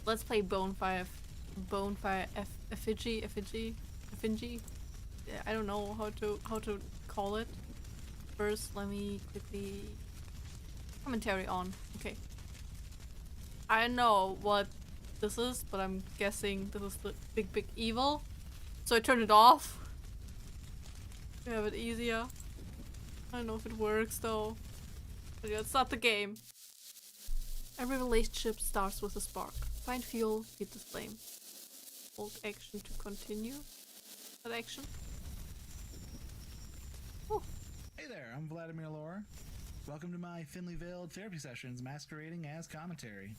let's play Effigy. Yeah, I don't know how to call it. First, let me quickly commentary on. Okay. I don't know what this is, but I'm guessing this is the big evil. So I turned it off to have it easier. I don't know if it works though. But yeah, it's not the game. Every relationship starts with a spark. Find fuel, feed the flame. Hold action to continue. That action. Oh. Hey there, I'm Vladimir Lore. Welcome to my thinly veiled therapy sessions masquerading as commentary.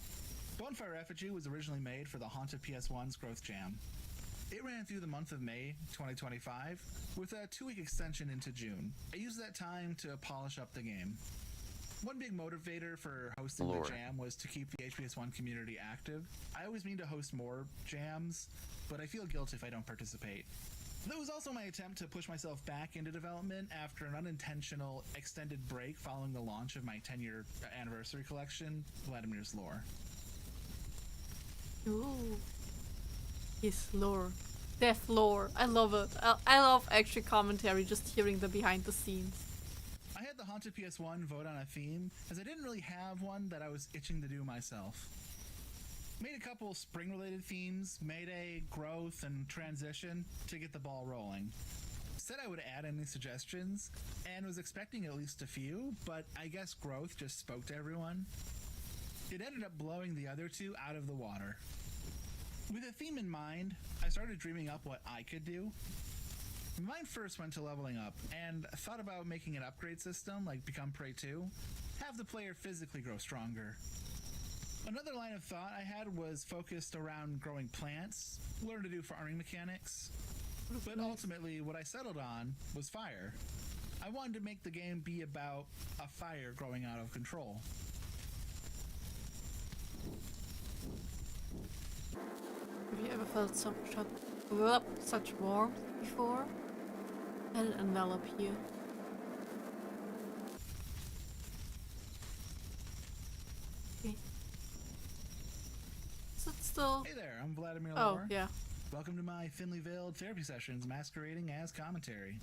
Bonfire Effigy was originally made for the Haunted PS1's Growth Jam. It ran through the month of May 2025 with a 2-week extension into June. I used that time to polish up the game. One big motivator for hosting the jam was to keep the HPS1 community active. I always mean to host more jams, but I feel guilty if I don't participate. That was also my attempt to push myself back into development after an unintentional extended break following the launch of my 10-year anniversary collection, Vladimir's Lore. Ooh. His lore. Death lore. I love it. I love actually commentary, just hearing the behind the scenes. I had the Haunted PS1 vote on a theme, as I didn't really have one that I was itching to do myself. Made a couple spring-related themes, Mayday, Growth, and Transition to get the ball rolling. Said I would add any suggestions, and was expecting at least a few, but I guess Growth just spoke to everyone. It ended up blowing the other two out of the water. With a theme in mind, I started dreaming up what I could do. Mine first went to leveling up, and thought about making an upgrade system like Become Prey 2, have the player physically grow stronger. Another line of thought I had was focused around growing plants, learn to do farming mechanics, but ultimately what I settled on was fire. I wanted to make the game be about a fire growing out of control. Have you ever felt such warmth before? Let it envelop you. Okay. Is it still? Hey there, I'm Vladimir Oh, Lore. yeah. Welcome to my thinly veiled therapy sessions masquerading as commentary.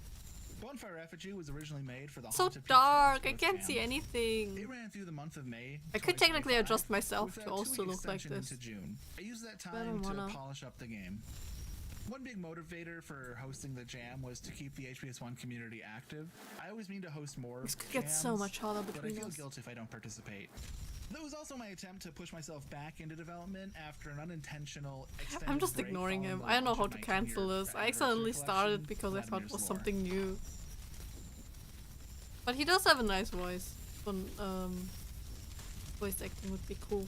Bonfire Effigy was originally made for the So Haunted dark, PS1's I can't Growth see Jam. anything. It ran through the month of May. I could technically 2025 adjust myself with to a also 2-week look like extension this. into June. I used that I time don't to wanna. polish up the game. One big motivator for hosting the jam was to keep the HPS1 community active. I always mean to host more This could get so jams, much harder but I between feel us. guilty if I don't participate. That was also my attempt to push myself back into development after an unintentional extended I'm just break ignoring following him. the I don't know launch how of to my cancel 10-year this. I accidentally anniversary started collection, because I thought it Vladimir's was Lore. something new. But he does have a nice voice. When, voice acting would be cool.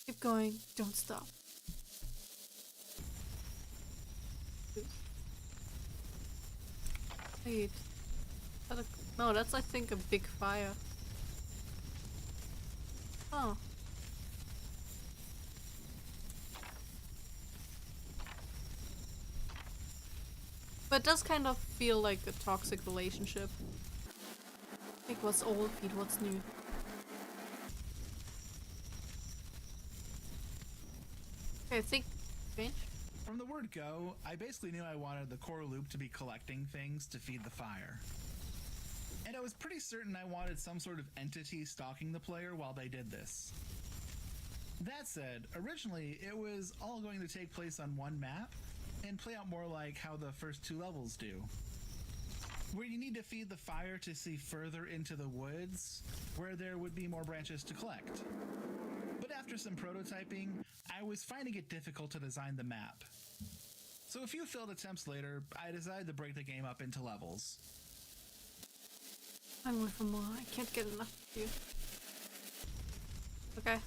Keep going, don't stop. Wait. No, that's I think a big fire. Oh. But it does kind of feel like a toxic relationship. Like what's old, feed what's new. Okay, I think change. From the word go, I basically knew I wanted the core loop to be collecting things to feed the fire. And I was pretty certain I wanted some sort of entity stalking the player while they did this. That said, originally it was all going to take place on one map and play out more like how the first 2 levels do, where you need to feed the fire to see further into the woods where there would be more branches to collect. But after some prototyping, I was finding it difficult to design the map. So a few failed attempts later, I decided to break the game up into levels. I'm going for more. I can't get enough of you. Okay.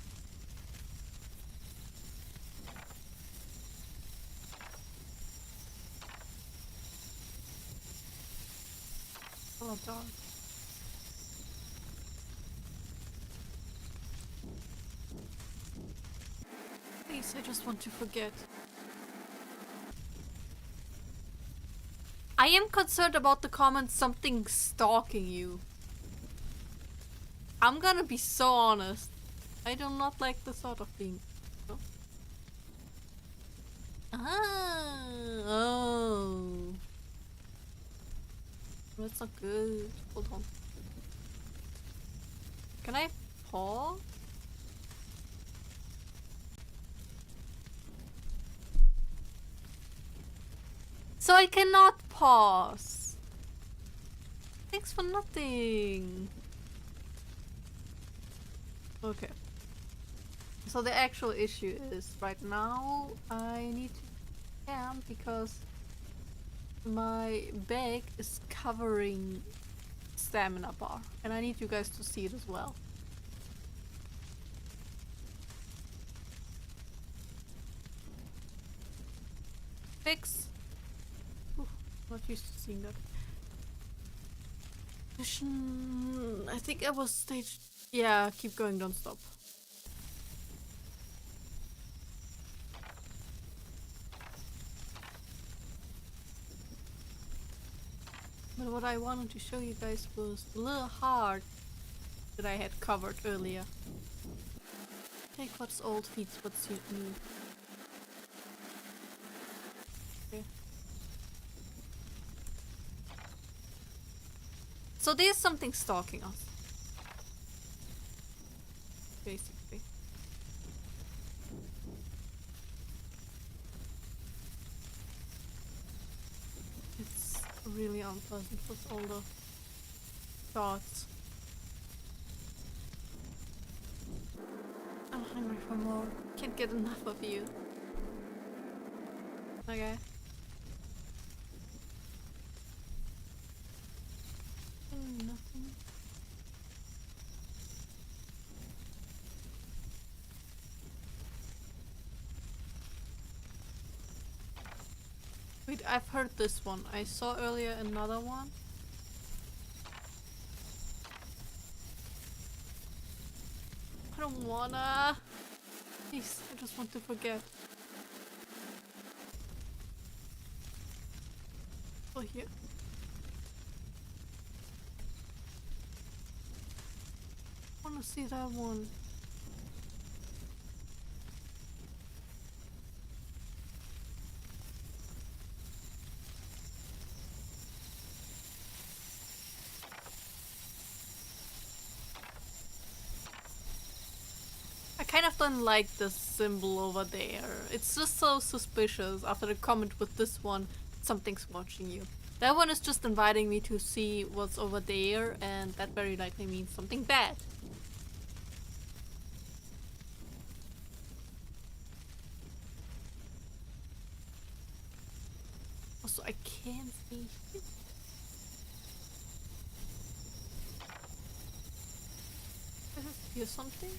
Oh, dog. Please, I just want to forget. I am concerned about the comment something stalking you. I'm gonna be so honest. I do not like the thought of being... Oh. Ah! Oh! That's not good. Hold on. Can I pause? So I cannot pause. Thanks for nothing. Okay. So the actual issue is right now I need to camp because my bag is covering stamina bar and I need you guys to see it as well. Fix. Ooh, not used to seeing that. Mission. I think I was stage. Yeah, keep going, don't stop. But what I wanted to show you guys was the little heart that I had covered earlier. Take what's old, feeds what's new. Okay. So there's something stalking us. Basically. It's really unpleasant with all the thoughts. I'm hungry for more. Can't get enough of you. Okay. Nothing. Wait, I've heard this one. I saw earlier another one. I don't wanna. Please, I just want to forget. Oh, here. I wanna see that one. I kind of don't like the symbol over there. It's just so suspicious after the comment with this one, something's watching you. That one is just inviting me to see what's over there, and that very likely means something bad. Also, I can't see. Does it hear something?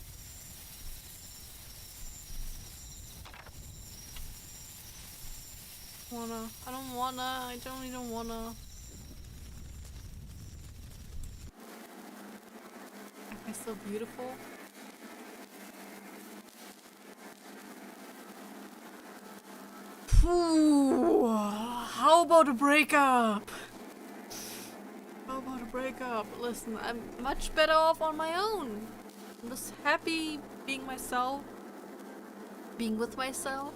I don't wanna, I generally don't wanna. Am I so beautiful? Phew, how about a breakup? How about a breakup? Listen, I'm much better off on my own. I'm just happy being myself, being with myself,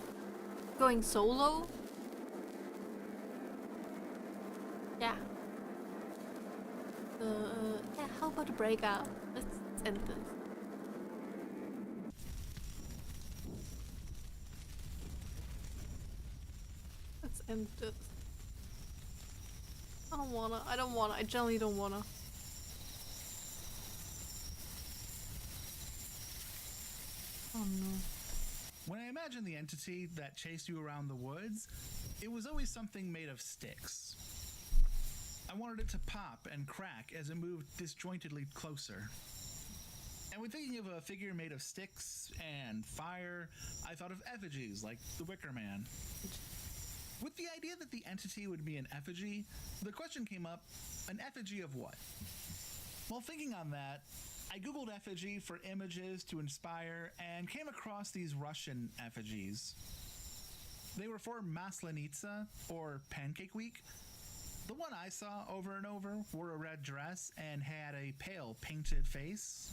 going solo. Yeah. Yeah, how about a breakup? Let's end this. Let's end this. I don't wanna, I generally don't wanna. Oh no. When I imagined the entity that chased you around the woods, it was always something made of sticks. I wanted it to pop and crack as it moved disjointedly closer. And when thinking of a figure made of sticks and fire, I thought of effigies like the Wicker Man. With the idea that the entity would be an effigy, the question came up, an effigy of what? While thinking on that, I googled effigy for images to inspire and came across these Russian effigies. They were for Maslenitsa, or Pancake Week. The one I saw over and over wore a red dress and had a pale painted face.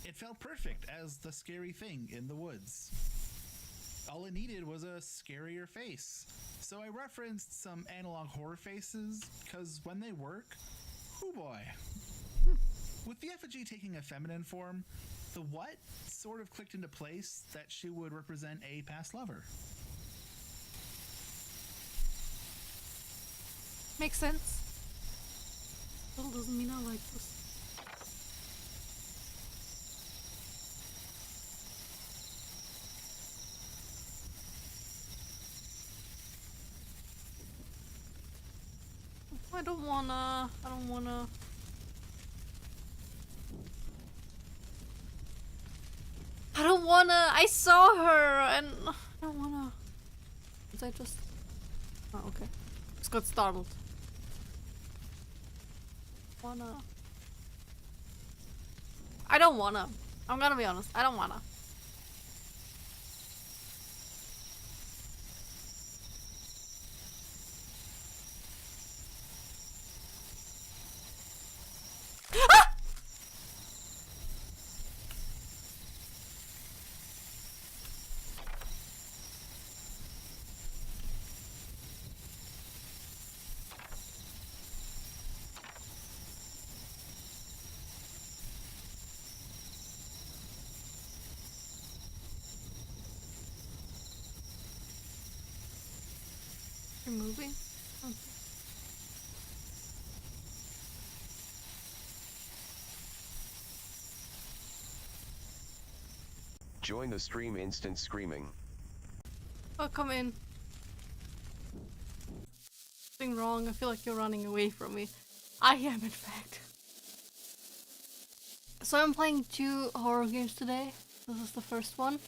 It felt perfect as the scary thing in the woods. All it needed was a scarier face. So I referenced some analog horror faces, because when they work, hoo boy. With the effigy taking a feminine form, the what sort of clicked into place that she would represent a past lover. Makes sense. Still doesn't mean I like this. I don't wanna. I saw her and I don't wanna. Was I just. Oh, okay. Just got startled. I don't wanna. I'm gonna be honest. I don't wanna. You're moving? Okay. Join the stream instant screaming. Oh, come in. Something wrong. I feel like you're running away from me. I am, in fact. So I'm playing 2 horror games today. This is the first one.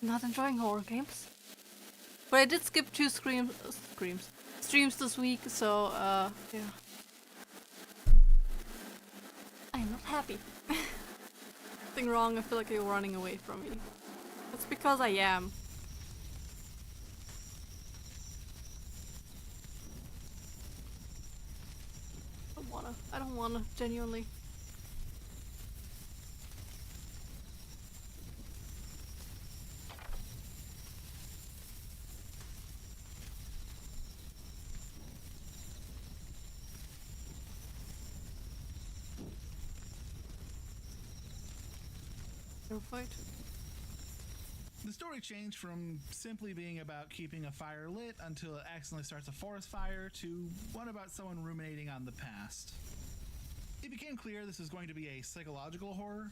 Not enjoying horror games. But I did skip 2 streams this week, so yeah. I am not happy. Something wrong, I feel like you're running away from me. That's because I am. I don't wanna, genuinely. Fight. The story changed from simply being about keeping a fire lit until it accidentally starts a forest fire to one about someone ruminating on the past. It became clear this is going to be a psychological horror.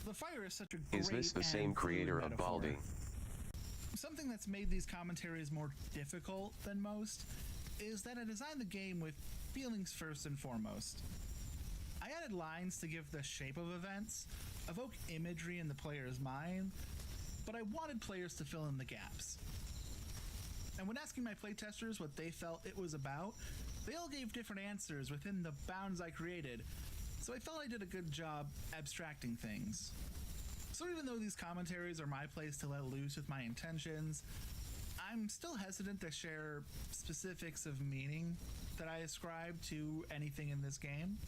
The fire is such a great. Is this the same creator of Baldi? Something that's made these commentaries more difficult than most is that I designed the game with feelings first and foremost. I added lines to give the shape of events, evoke imagery in the player's mind, but I wanted players to fill in the gaps. And when asking my playtesters what they felt it was about, they all gave different answers within the bounds I created, so I felt I did a good job abstracting things. So even though these commentaries are my place to let loose with my intentions, I'm still hesitant to share specifics of meaning that I ascribe to anything in this game.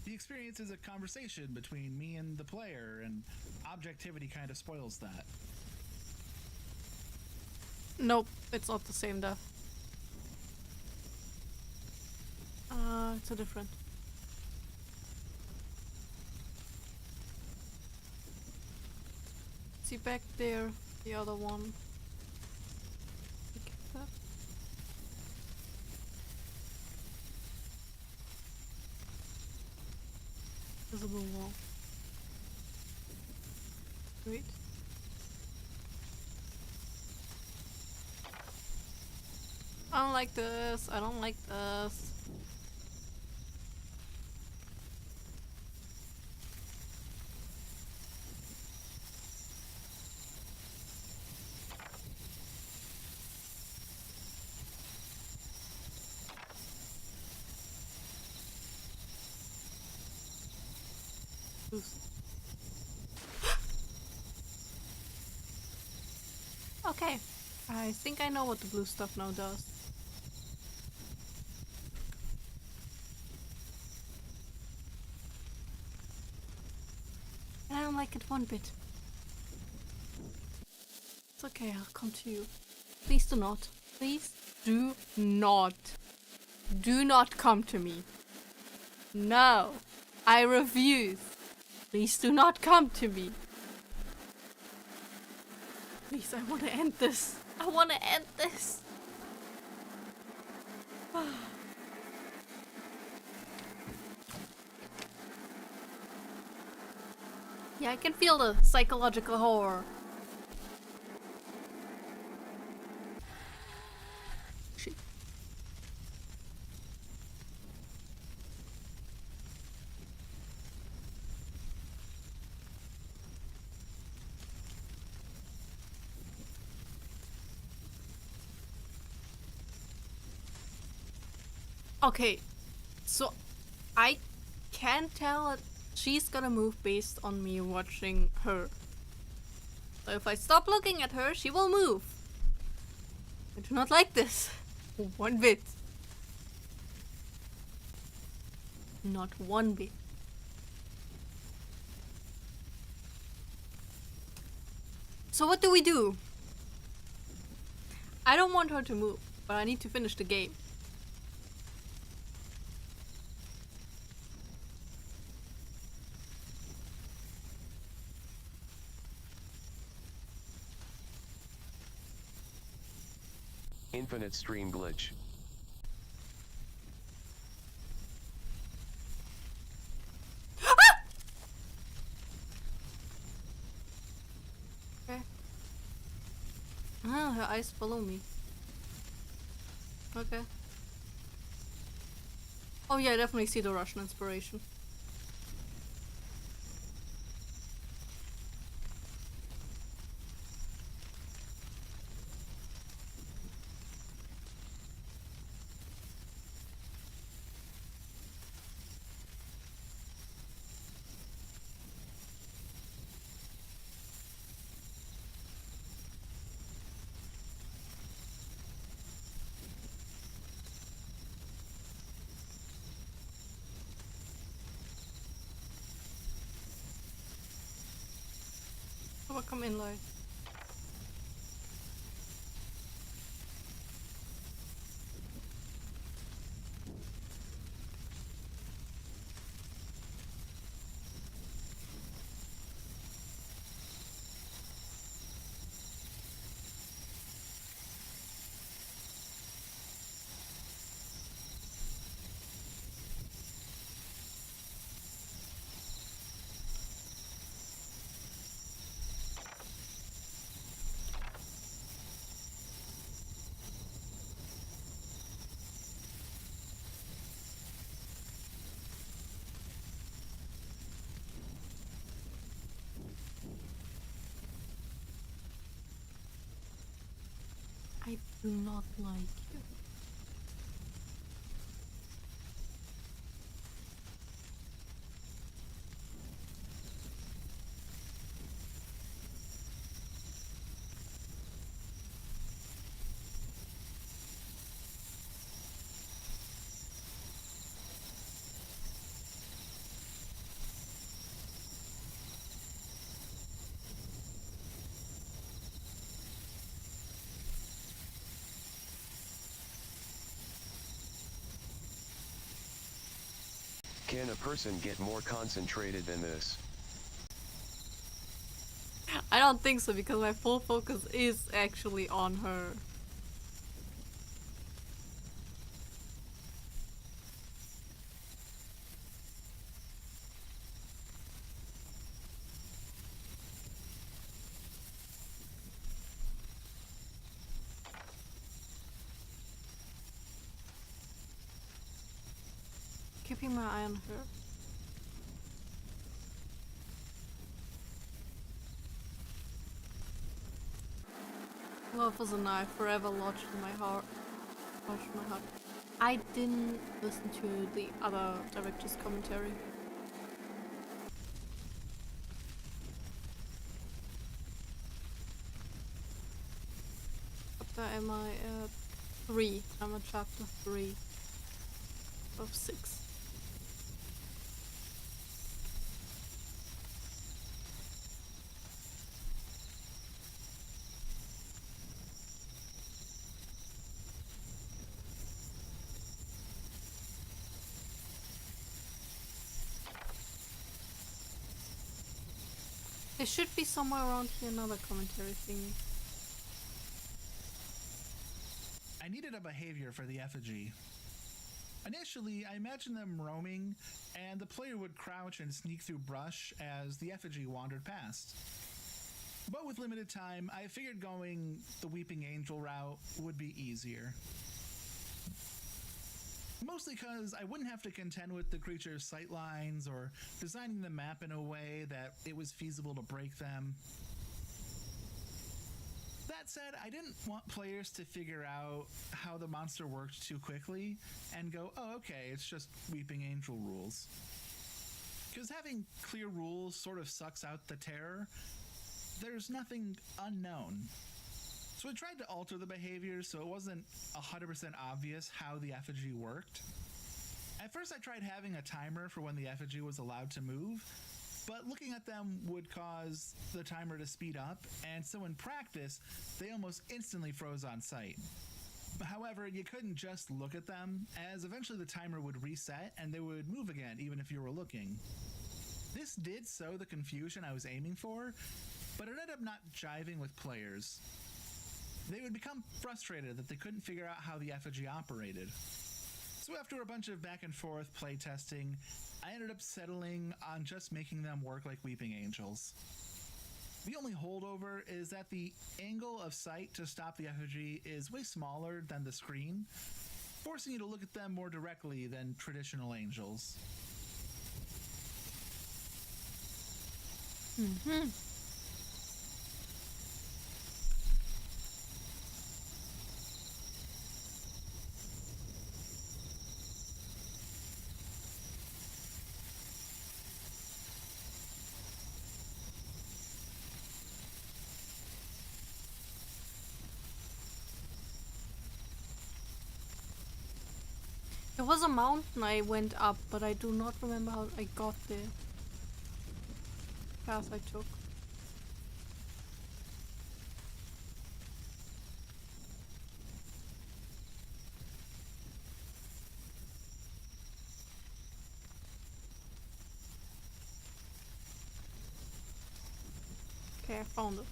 The experience is a conversation between me and the player, and objectivity kind of spoils that. Nope, it's not the same death. It's a different. See back there, the other one. Pick that. Visible wall. Wait. I don't like this. I don't like this. Okay, I think I know what the blue stuff now does. I don't like it one bit. It's okay, I'll come to you. Please do not. Please do not. Do not come to me. No. I refuse. Please do not come to me. Please, I want to end this. I want to end this. Yeah, I can feel the psychological horror. Shit. Okay, so I can tell that she's gonna move based on me watching her. So if I stop looking at her, she will move. I do not like this. One bit. Not one bit. So what do we do? I don't want her to move, but I need to finish the game. Infinite stream glitch. Okay. Ah, her eyes follow me. Okay. Oh yeah, I definitely see the Russian inspiration. How about come in live? I do not like you. Can a person get more concentrated than this? I don't think so because my full focus is actually on her. Keeping my eye on her. Love as a knife forever lodged in my heart. Lodged in my heart. I didn't listen to the other director's commentary. Chapter am I at 3? I'm at chapter 3 of 6. There should be somewhere around here another commentary thingy. I needed a behavior for the effigy. Initially, I imagined them roaming, and the player would crouch and sneak through brush as the effigy wandered past. But with limited time, I figured going the Weeping Angel route would be easier. Mostly because I wouldn't have to contend with the creature's sightlines or designing the map in a way that it was feasible to break them. That said, I didn't want players to figure out how the monster worked too quickly and go, oh, okay, it's just Weeping Angel rules. Because having clear rules sort of sucks out the terror. There's nothing unknown. So I tried to alter the behavior so it wasn't 100% obvious how the effigy worked. At first I tried having a timer for when the effigy was allowed to move, but looking at them would cause the timer to speed up, and so in practice, they almost instantly froze on sight. However, you couldn't just look at them, as eventually the timer would reset and they would move again even if you were looking. This did sow the confusion I was aiming for, but it ended up not jiving with players. They would become frustrated that they couldn't figure out how the effigy operated. So after a bunch of back and forth playtesting, I ended up settling on just making them work like Weeping Angels. The only holdover is that the angle of sight to stop the effigy is way smaller than the screen, forcing you to look at them more directly than traditional angels. Mm-hmm. There was a mountain I went up, but I do not remember how I got there. Path I took. Okay, I found it.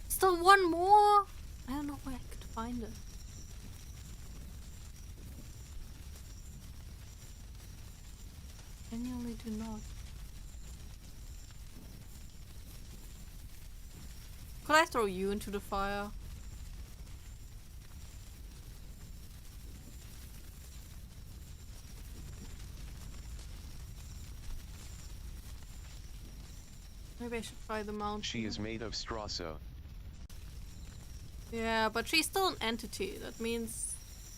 Still one more! I don't know where I could find it. Genuinely do not. Could I throw you into the fire? Maybe I should try the mountain. She is made of straw, so. Yeah, but she's still an entity. That means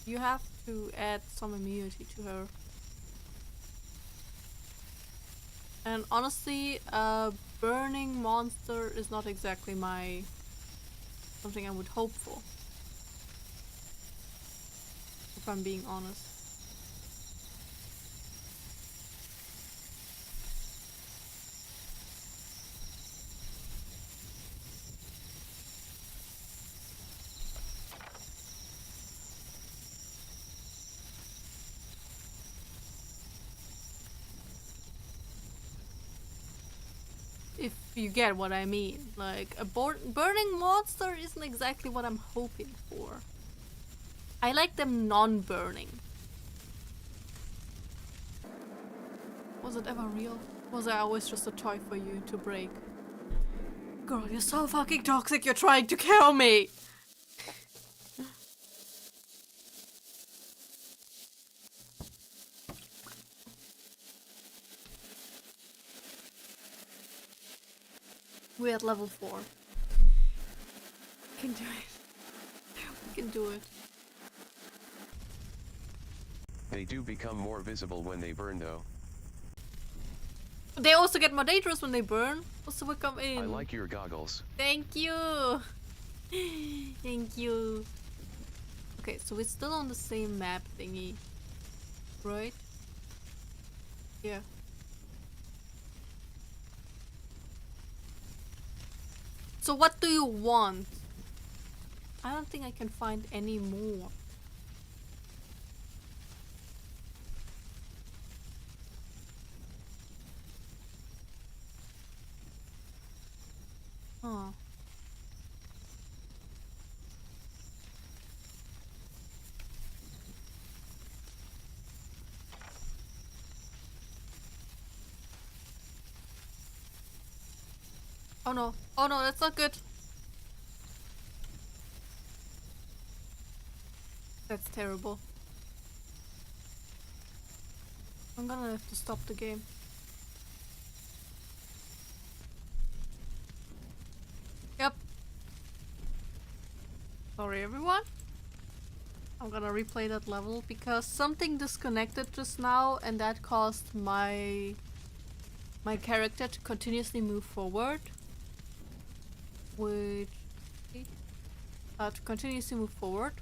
you have to add some immunity to her. And honestly, a burning monster is not exactly something I would hope for. If I'm being honest. If you get what I mean. Like, a burning monster isn't exactly what I'm hoping for. I like them non-burning. Was it ever real? Was I always just a toy for you to break? Girl, you're so fucking toxic, you're trying to kill me! We're at level 4. We can do it. We can do it. They do become more visible when they burn though. They also get more dangerous when they burn. Also, we come in. I like your goggles. Thank you. Thank you. Okay, so we're still on the same map thingy, right? Yeah. So what do you want? I don't think I can find any more. Huh. Oh no. Oh no, that's not good. That's terrible. I'm gonna have to stop the game. Yep. Sorry everyone. I'm gonna replay that level because something disconnected just now and that caused my character to continuously move forward. Which to continuously move forward.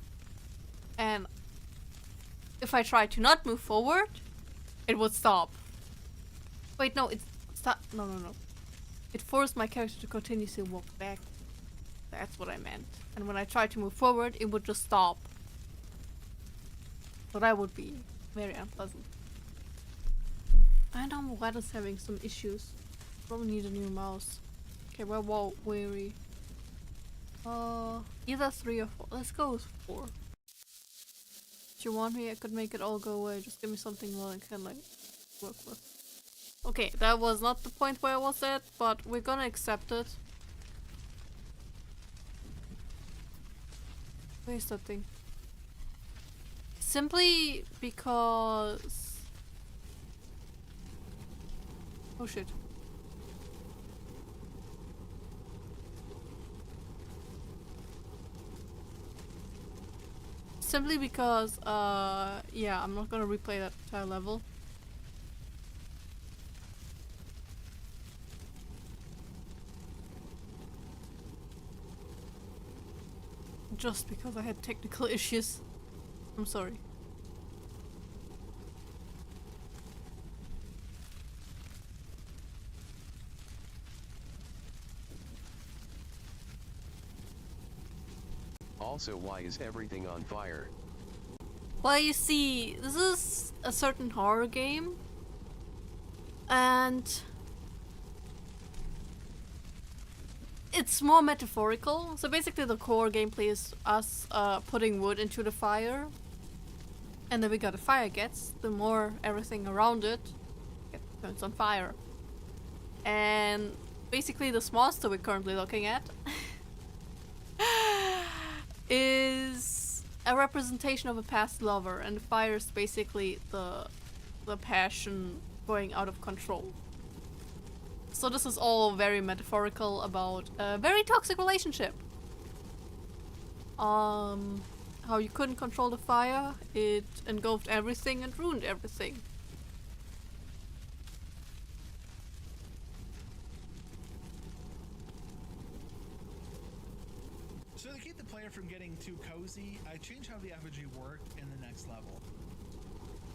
And if I try to not move forward, it would stop. Wait, no, it's stop. No. It forced my character to continuously walk back. That's what I meant. And when I tried to move forward, it would just stop. So that would be very unpleasant. I know my web is having some issues. Probably need a new mouse. Okay, we're weary. Either 3 or 4. Let's go with 4. If you want me, I could make it all go away. Just give me something more I can like work with. Okay, that was not the point where I was at, but we're gonna accept it. Where's that thing? Simply because... Oh shit. Simply because, yeah, I'm not gonna replay that entire level. Just because I had technical issues. I'm sorry. Also, why is everything on fire? Well, you see, this is a certain horror game. And it's more metaphorical. So basically the core gameplay is us putting wood into the fire. And the bigger the fire gets, the more everything around it turns on fire. And basically this monster we're currently looking at is a representation of a past lover, and the fire is basically the passion going out of control. So this is all very metaphorical about a very toxic relationship. How you couldn't control the fire, it engulfed everything and ruined everything. So to keep the player from getting too cozy, I changed how the effigy worked in the next level.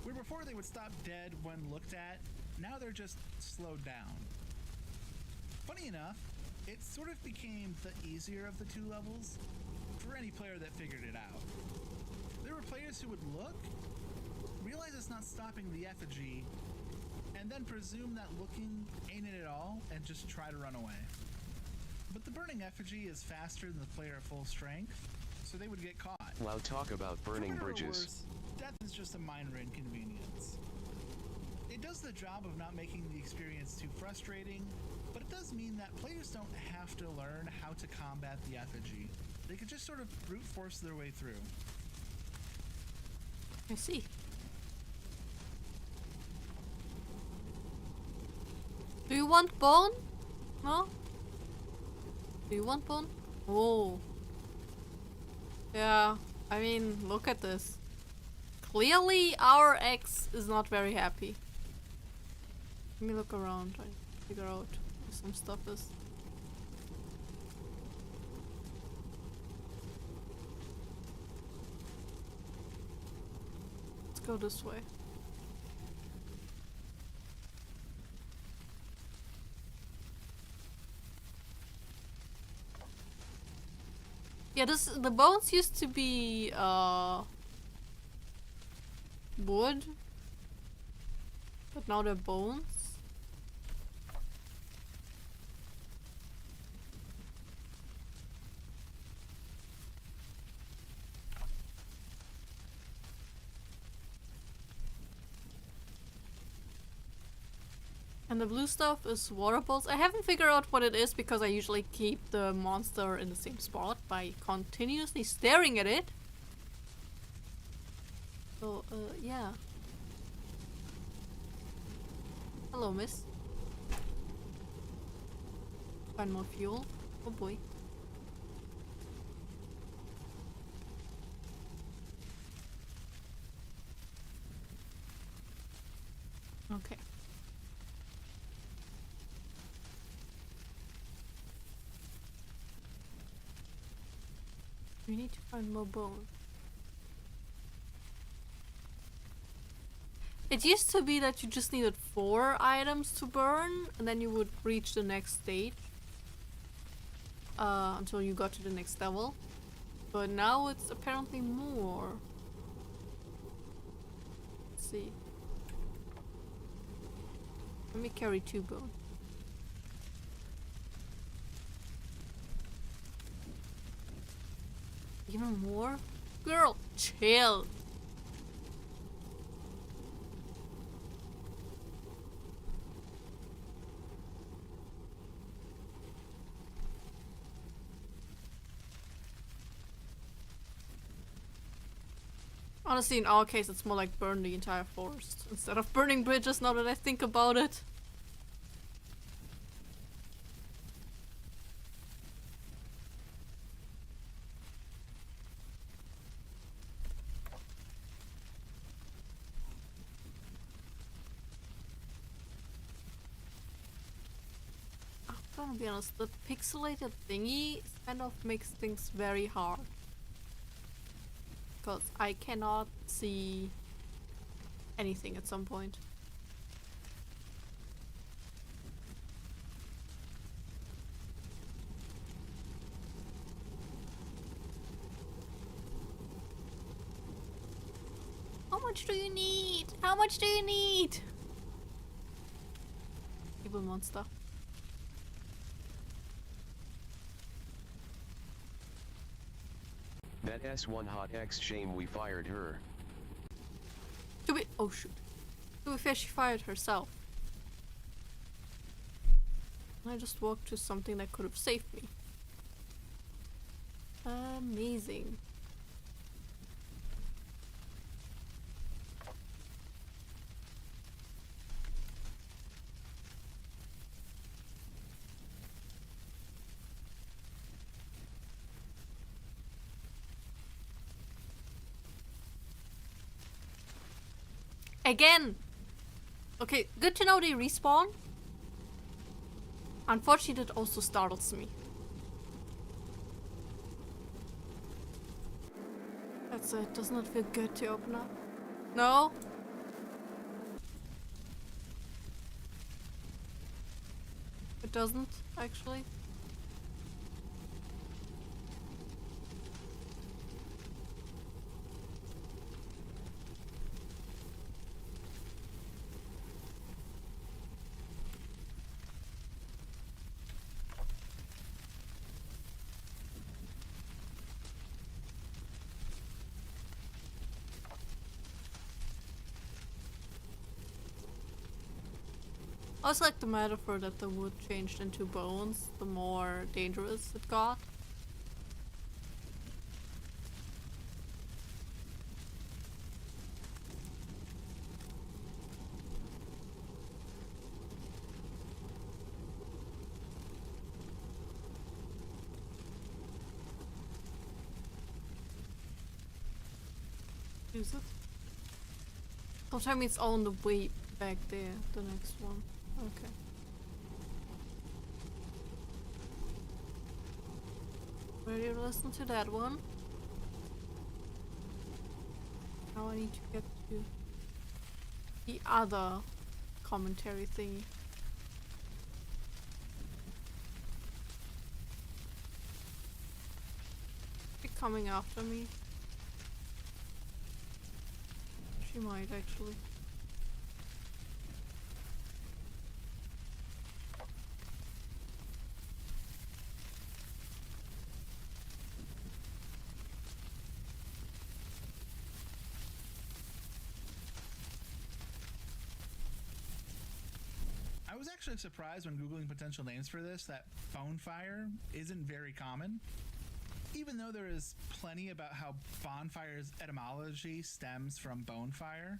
Where before they would stop dead when looked at, now they're just slowed down. Funny enough, it sort of became the easier of the two levels for any player that figured it out. There were players who would look, realize it's not stopping the effigy, and then presume that looking ain't it at all and just try to run away. But the burning effigy is faster than the player at full strength, so they would get caught. Loud talk about burning For better or bridges. worse, death is just a minor inconvenience. It does the job of not making the experience too frustrating, but it does mean that players don't have to learn how to combat the effigy. They could just sort of brute force their way through. I see. Do you want bone? No? Do you want bone? Oh. Yeah, I mean, look at this. Clearly our ex is not very happy. Let me look around, try to figure out where some stuff is. Let's go this way. Yeah, the bones used to be wood, but now they're bones. And the blue stuff is water balls. I haven't figured out what it is because I usually keep the monster in the same spot by continuously staring at it. So, yeah. Hello, miss. Find more fuel. Oh boy. Okay. We need to find more bone. It used to be that you just needed 4 items to burn, and then you would reach the next stage. Until you got to the next level. But now it's apparently more. Let's see. Let me carry 2 bone. Even more? Girl, chill. Honestly, in our case, it's more like burn the entire forest instead of burning bridges now that I think about it. I'm gonna be honest, the pixelated thingy kind of makes things very hard. Because I cannot see anything at some point. How much do you need? How much do you need? Evil monster. That S1 hot X shame we fired her. Oh shoot. To be fair, she fired herself. I just walked to something that could have saved me. Amazing. Again! Okay, good to know they respawn. Unfortunately, that also startles me. That's it. Does not feel good to open up. No? It doesn't, actually. I also like the metaphor that the wood changed into bones, the more dangerous it got. Is it? Sometimes it's on the way back there, the next one. Okay. Ready to listen to that one? Now I need to get to the other commentary thingy. Is she coming after me? She might actually. I was actually surprised when Googling potential names for this that bonfire isn't very common. Even though there is plenty about how bonfire's etymology stems from bonefire.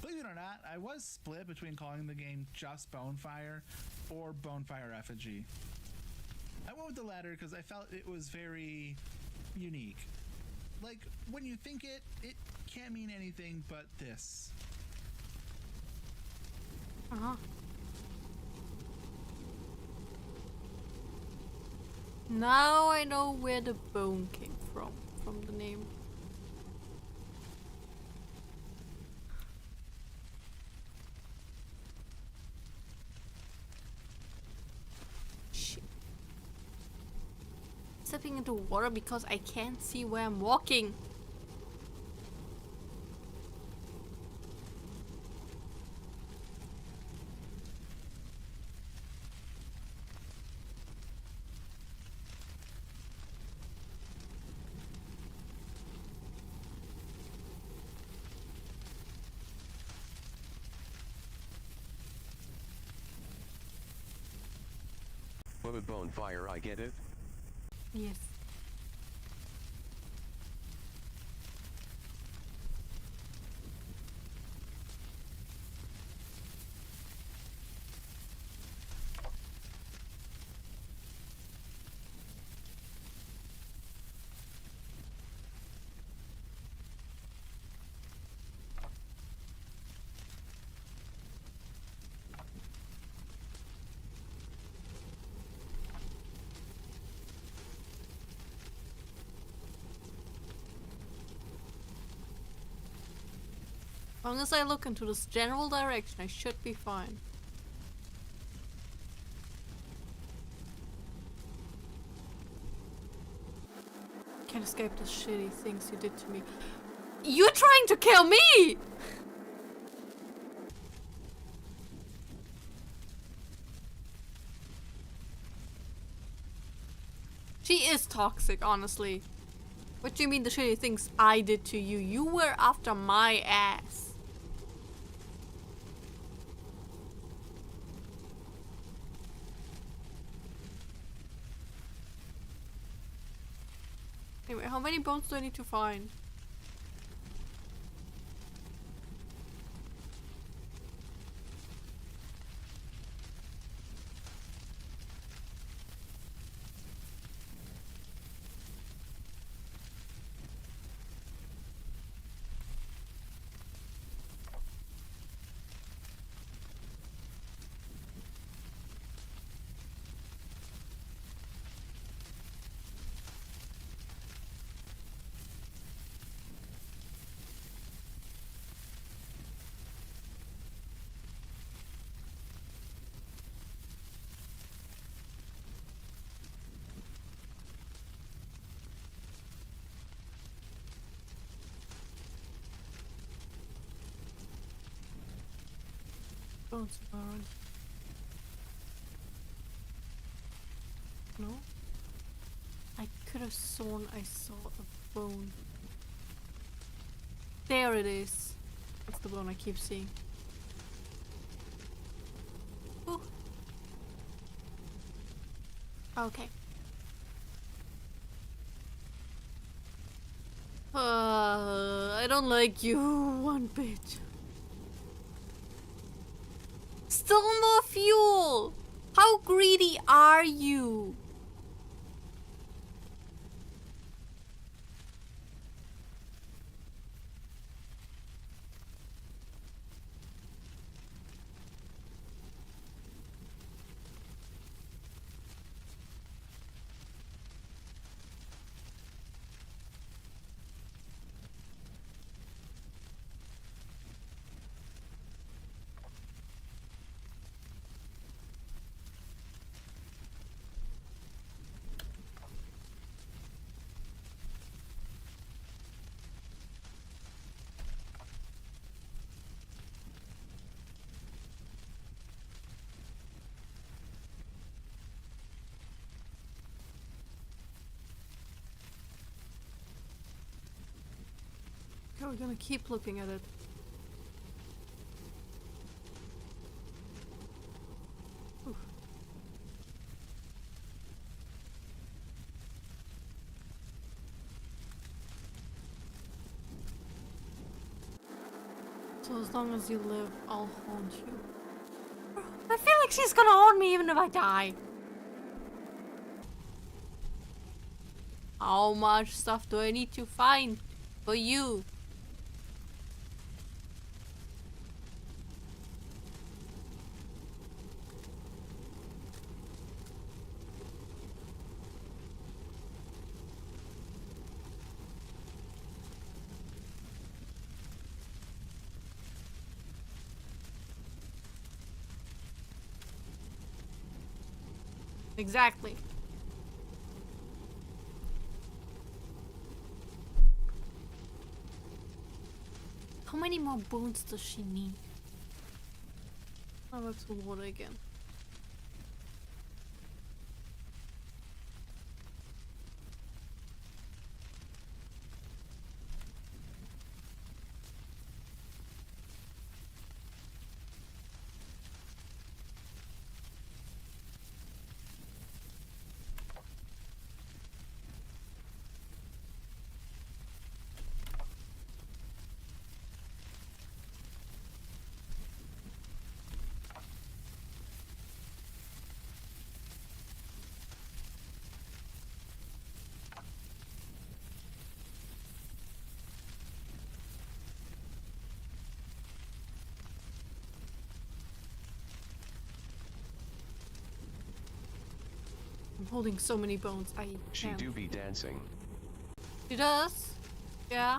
Believe it or not, I was split between calling the game just Bonefire or Bonefire Effigy. I went with the latter because I felt it was very unique. Like, when you think it can't mean anything but this. Uh-huh. Now I know where the bone came from the name. Shit. Stepping into water because I can't see where I'm walking. What a bonfire, I get it? Yes. As long as I look into this general direction, I should be fine. Can't escape the shitty things you did to me. You're trying to kill me! She is toxic, honestly. What do you mean the shitty things I did to you? You were after my ass. Anyway, how many bones do I need to find? Bones around. No? I could have sworn I saw a bone. There it is. That's the bone I keep seeing. Ooh. Okay. I don't like you one bit. Still more fuel! How greedy are you? Okay, we're gonna keep looking at it. Oof. So as long as you live, I'll haunt you. I feel like she's gonna haunt me even if I die. How much stuff do I need to find for you? Exactly. How many more bones does she need? I'll back to water again. I'm holding so many bones. I She can't. do be dancing. She does? Yeah.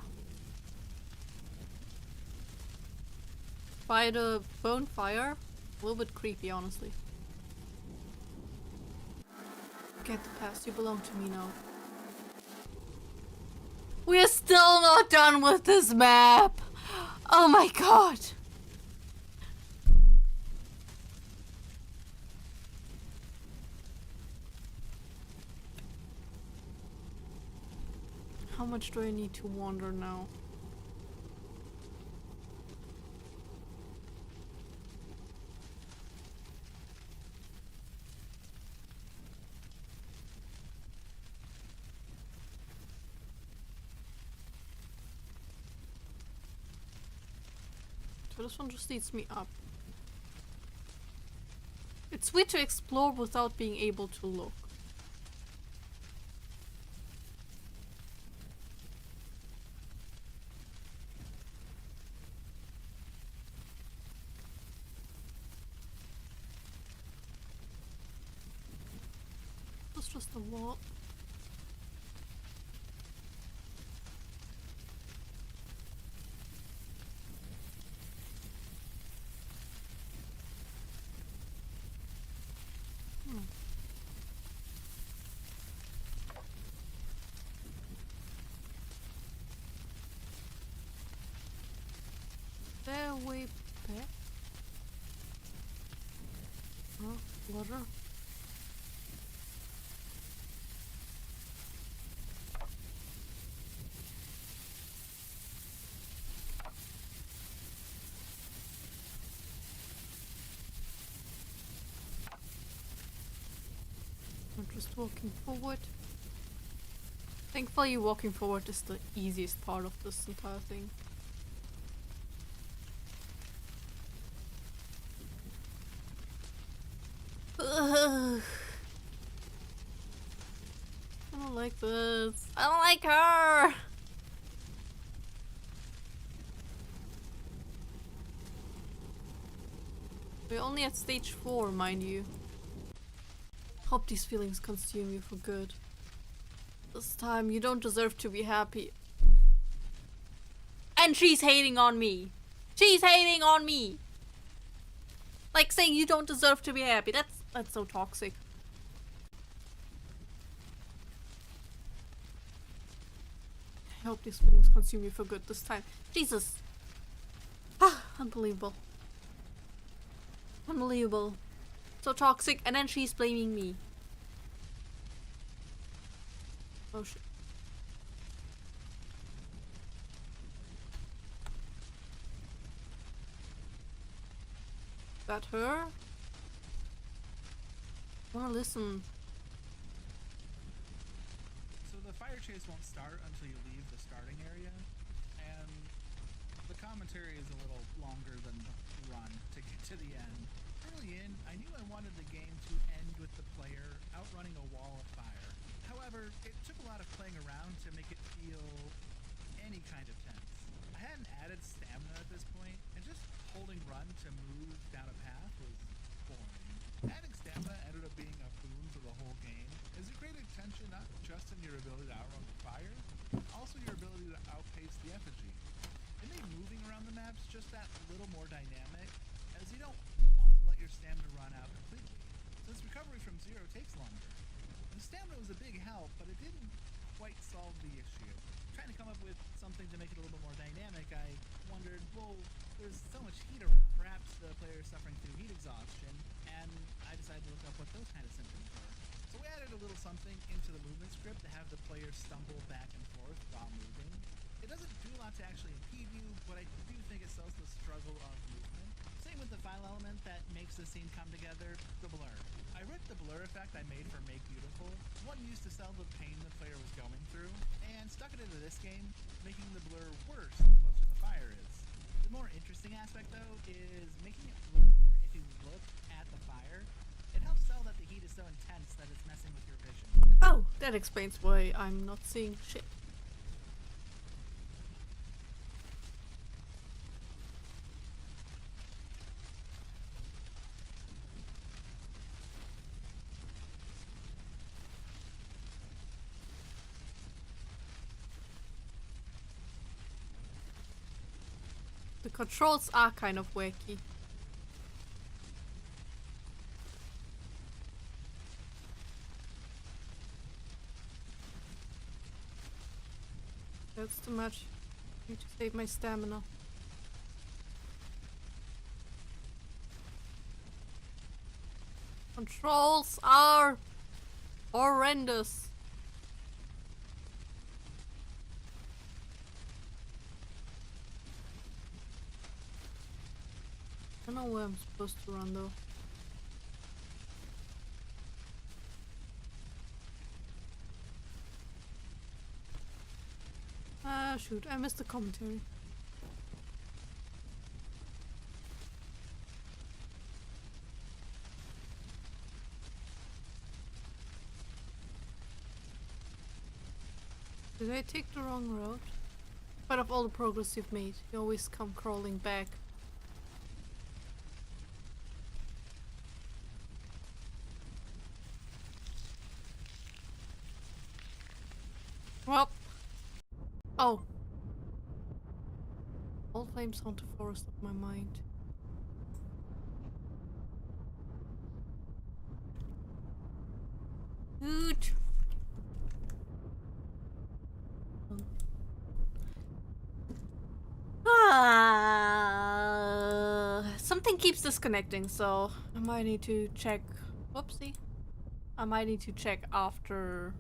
By the bonfire? A little bit creepy, honestly. Get the past. You belong to me now. We are still not done with this map! Oh my god! How much do I need to wander now? So this one just leads me up. It's sweet to explore without being able to look. That's just a wall. They're way back. Oh, water. I'm just walking forward. Thankfully, walking forward is the easiest part of this entire thing. Ugh. I don't like this. I don't like her! We're only at stage 4, mind you. Hope these feelings consume you for good. This time, you don't deserve to be happy. And she's hating on me! She's hating on me! Like saying you don't deserve to be happy. That's so toxic. I hope these feelings consume you for good this time. Jesus! Ah, unbelievable. Unbelievable. So toxic, and then she's blaming me. Oh shit. that her? I wanna listen. So the fire chase won't start until you leave the starting area, and the commentary is a little longer than the run to get to the end. Early in, I knew I wanted the game to end with the player outrunning a wall of fire. However, it took a lot of playing around to make it feel any kind of tense. I hadn't added stamina at this point, and just holding run to move down a path was boring. Adding stamina ended up being a boon for the whole game, as it created tension not just in your ability to outrun the fire, but also your ability to outpace the effigy. It made moving around the maps just that little more dynamic, as you don't want to let your stamina run out completely, since recovery from zero takes longer. The stamina was a big help, but it didn't quite solve the issue. Trying to come up with something to make it a little bit more dynamic, I wondered, well, there's so much heat around, perhaps the player is suffering through heat exhaustion, and I decided to look up what those kind of symptoms were. So we added a little something into the movement script to have the player stumble back and forth while moving. It doesn't do a lot to actually impede you, but I do think it sells the struggle of movement. Same with the final element that makes the scene come together, the blur. I ripped the blur effect I made for Make Beautiful, one used to sell the pain the player was going through, and stuck it into this game, making the blur worse the closer the fire is. The more interesting aspect, though, is making it blurrier if you look at the fire. It helps sell that the heat is so intense that it's messing with your vision. Oh, that explains why I'm not seeing shit. The controls are kind of wacky. That's too much. I need to save my stamina. Controls are horrendous. I don't know where I'm supposed to run though. Ah, shoot, I missed the commentary. Did I take the wrong road? But of all the progress you've made, you always come crawling back. Well. Oh. All flames haunt the forest of my mind. Dude. Something keeps disconnecting, so I might need to check. Whoopsie. I might need to check after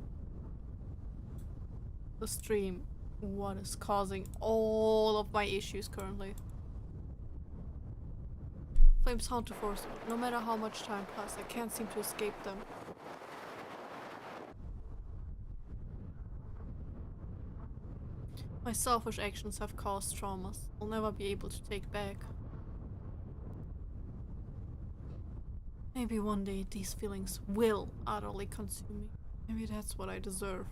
the stream what is causing all of my issues currently. Flames haunt the forest. No matter how much time passes, I can't seem to escape them. My selfish actions have caused traumas I'll never be able to take back. Maybe one day these feelings will utterly consume me. Maybe that's what I deserve.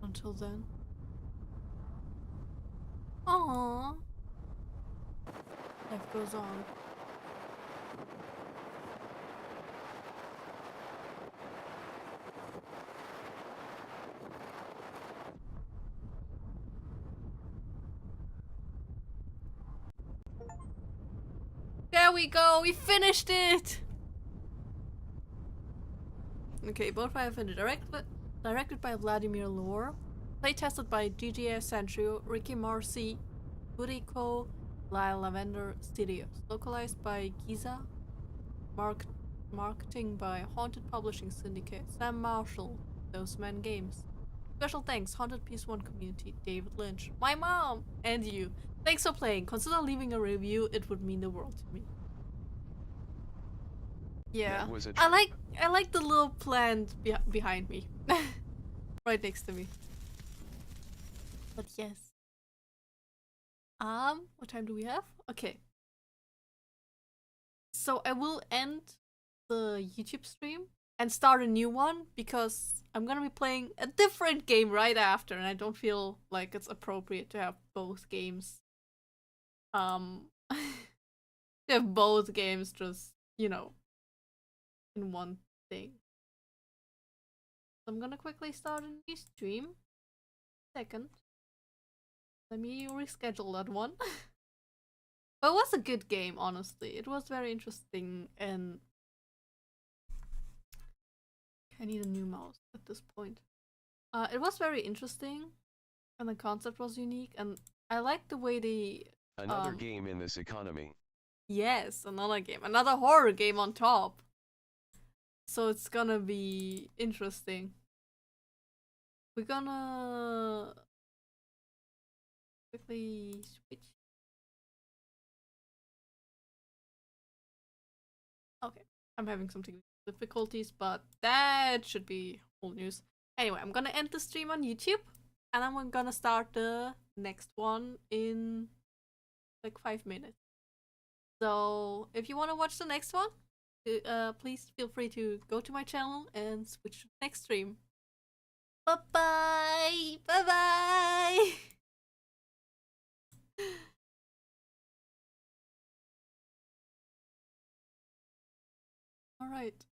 Until then. Aww. Life goes on. There we go, we finished it! Okay, both have been directed by Vladimir Lore, playtested by GGS Centrio, Ricky Marcy, Buriko, Lyle Lavender Studios, localized by Giza, marketing by Haunted Publishing Syndicate, Sam Marshall, Those Men Games. Special thanks, Haunted Piece 1 community, David Lynch, my mom, and you. Thanks for playing. Consider leaving a review. It would mean the world to me. Yeah, That was a I trip. like the little plant behind me, right next to me. But yes. What time do we have? Okay. So I will end the YouTube stream and start a new one because I'm gonna be playing a different game right after, and I don't feel like it's appropriate to have both games. To have both games just, you know, in one thing. So I'm gonna quickly start a new stream. Second. Let me reschedule that one. But it was a good game, honestly. It was very interesting, and I need a new mouse at this point. It was very interesting, and the concept was unique, and I liked the way they... Another game in this economy. Yes, another game. Another horror game on top. So it's gonna be interesting. We're gonna quickly switch. Okay, I'm having some difficulties, but that should be old news. Anyway, I'm gonna end the stream on YouTube, and I'm gonna start the next one in like 5 minutes. So if you want to watch the next one, please feel free to go to my channel and switch to the next stream. Bye bye! Bye bye! Alright.